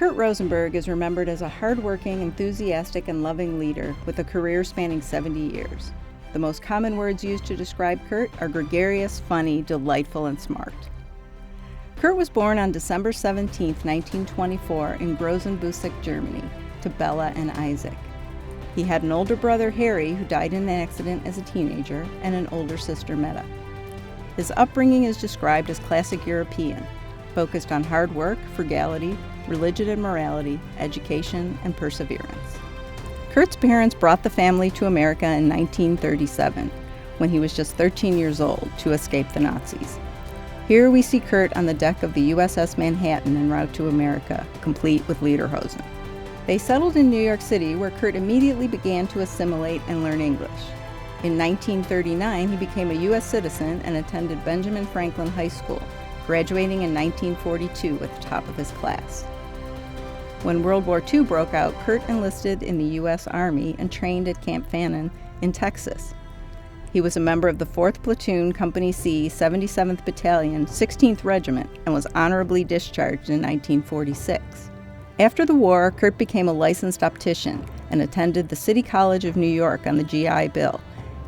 Kurt Rosenberg is remembered as a hardworking, enthusiastic, and loving leader with a career spanning 70 years. The most common words used to describe Kurt are gregarious, funny, delightful, and smart. Kurt was born on December 17, 1924 in Rosenberg, Germany, to Bella and Isaac. He had an older brother, Harry, who died in an accident as a teenager, and an older sister, Meta. His upbringing is described as classic European, focused on hard work, frugality, religion and morality, education, and perseverance. Kurt's parents brought the family to America in 1937, when he was just 13 years old, to escape the Nazis. Here we see Kurt on the deck of the USS Manhattan en route to America, complete with lederhosen. They settled in New York City, where Kurt immediately began to assimilate and learn English. In 1939, he became a U.S. citizen and attended Benjamin Franklin High School, graduating in 1942 at the top of his class. When World War II broke out, Kurt enlisted in the U.S. Army and trained at Camp Fannin in Texas. He was a member of the 4th Platoon, Company C, 77th Battalion, 16th Regiment, and was honorably discharged in 1946. After the war, Kurt became a licensed optician and attended the City College of New York on the GI Bill,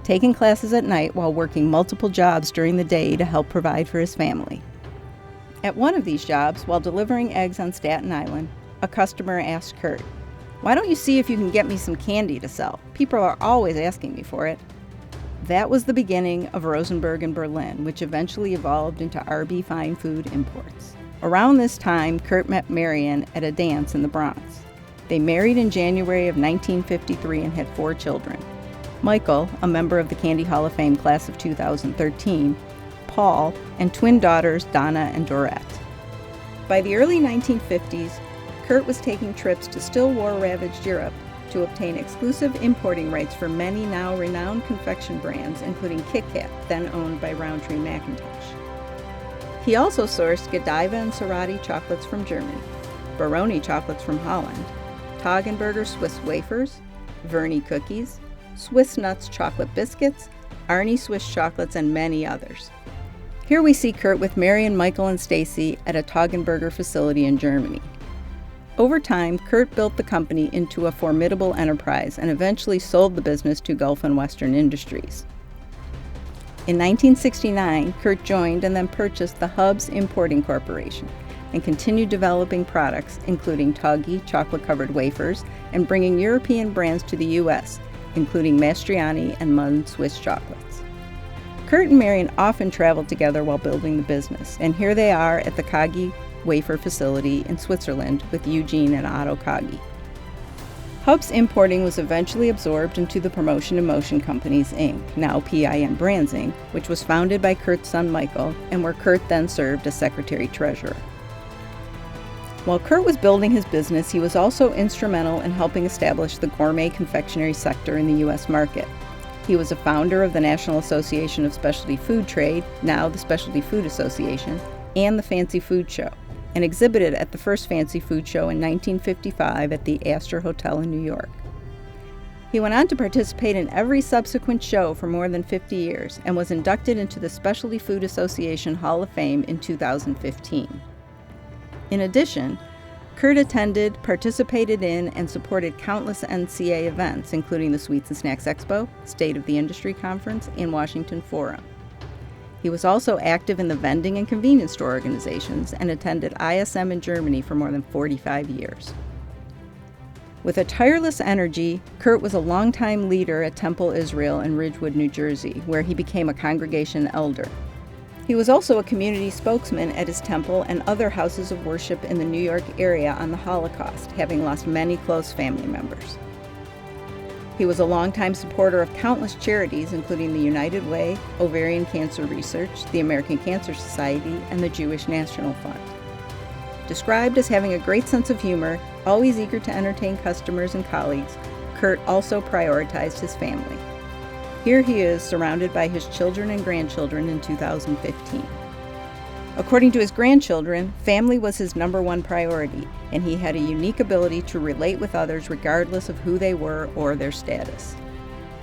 taking classes at night while working multiple jobs during the day to help provide for his family. At one of these jobs, while delivering eggs on Staten Island, a customer asked Kurt, "Why don't you see if you can get me some candy to sell? People are always asking me for it." That was the beginning of Rosenberg in Berlin, which eventually evolved into RB Fine Food Imports. Around this time, Kurt met Marion at a dance in the Bronx. They married in January of 1953 and had 4 children. Michael, a member of the Candy Hall of Fame class of 2013, Paul, and twin daughters Donna and Dorette. By the early 1950s, Kurt was taking trips to still war-ravaged Europe to obtain exclusive importing rights for many now renowned confection brands, including Kit Kat, then owned by Rowntree McIntosh. He also sourced Godiva and Cerati chocolates from Germany, Baroni chocolates from Holland, Toggenburger Swiss wafers, Verni cookies, Swiss Nuts chocolate biscuits, Arnie Swiss chocolates, and many others. Here we see Kurt with Marion, Michael, and Stacy at a Toggenburger facility in Germany. Over time, Kurt built the company into a formidable enterprise and eventually sold the business to Gulf and Western Industries. In 1969, Kurt joined and then purchased the Hubs Importing Corporation and continued developing products, including Toggy chocolate-covered wafers, and bringing European brands to the U.S., including Mastriani and Munn Swiss chocolates. Kurt and Marion often traveled together while building the business, and here they are at the Kagi wafer facility in Switzerland with Eugene and Otto Kagi. Hubs Importing was eventually absorbed into the Promotion and Motion Companies, Inc., now PIM Brands, Inc., which was founded by Kurt's son Michael, and where Kurt then served as secretary-treasurer. While Kurt was building his business, he was also instrumental in helping establish the gourmet confectionery sector in the U.S. market. He was a founder of the National Association of Specialty Food Trade, now the Specialty Food Association, and the Fancy Food Show, and exhibited at the first Fancy Food Show in 1955 at the Astor Hotel in New York. He went on to participate in every subsequent show for more than 50 years and was inducted into the Specialty Food Association Hall of Fame in 2015. In addition, Kurt attended, participated in, and supported countless NCA events, including the Sweets and Snacks Expo, State of the Industry Conference, and Washington Forum. He was also active in the vending and convenience store organizations and attended ISM in Germany for more than 45 years. With a tireless energy, Kurt was a longtime leader at Temple Israel in Ridgewood, New Jersey, where he became a congregation elder. He was also a community spokesman at his temple and other houses of worship in the New York area on the Holocaust, having lost many close family members. He was a longtime supporter of countless charities, including the United Way, Ovarian Cancer Research, the American Cancer Society, and the Jewish National Fund. Described as having a great sense of humor, always eager to entertain customers and colleagues, Kurt also prioritized his family. Here he is, surrounded by his children and grandchildren in 2015. According to his grandchildren, family was his #1 priority, and he had a unique ability to relate with others regardless of who they were or their status.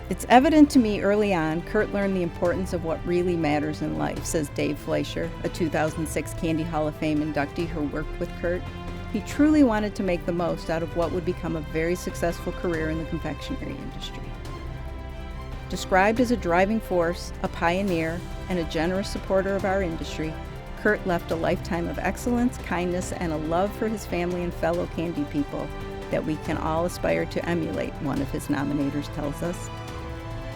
It's evident to me early on, Kurt learned the importance of what really matters in life, says Dave Fleischer, a 2006 Candy Hall of Fame inductee who worked with Kurt. He truly wanted to make the most out of what would become a very successful career in the confectionery industry. Described as a driving force, a pioneer, and a generous supporter of our industry, Kurt left a lifetime of excellence, kindness, and a love for his family and fellow candy people that we can all aspire to emulate, one of his nominators tells us.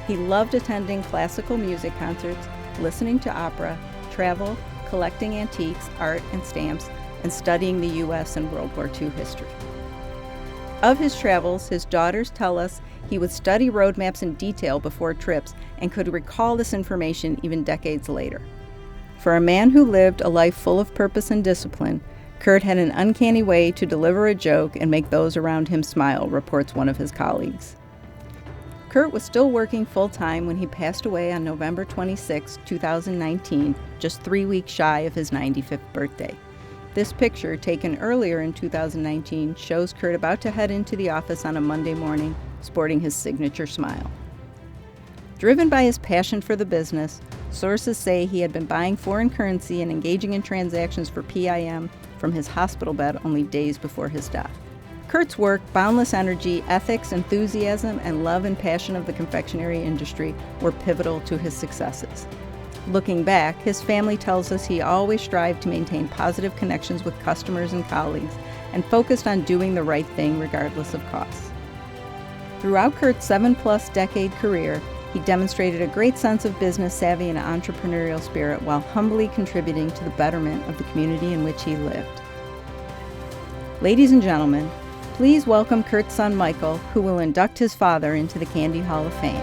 He loved attending classical music concerts, listening to opera, travel, collecting antiques, art, and stamps, and studying the U.S. and World War II history. Of his travels, his daughters tell us he would study road maps in detail before trips and could recall this information even decades later. For a man who lived a life full of purpose and discipline, Kurt had an uncanny way to deliver a joke and make those around him smile, reports one of his colleagues. Kurt was still working full-time when he passed away on November 26, 2019, just 3 weeks shy of his 95th birthday. This picture, taken earlier in 2019, shows Kurt about to head into the office on a Monday morning, sporting his signature smile. Driven by his passion for the business, sources say he had been buying foreign currency and engaging in transactions for PIM from his hospital bed only days before his death. Kurt's work, boundless energy, ethics, enthusiasm, and love and passion of the confectionery industry were pivotal to his successes. Looking back, his family tells us he always strived to maintain positive connections with customers and colleagues and focused on doing the right thing regardless of costs. Throughout Kurt's 7+ decade career, he demonstrated a great sense of business savvy and entrepreneurial spirit while humbly contributing to the betterment of the community in which he lived. Ladies and gentlemen, please welcome Kurt's son Michael, who will induct his father into the Candy Hall of Fame.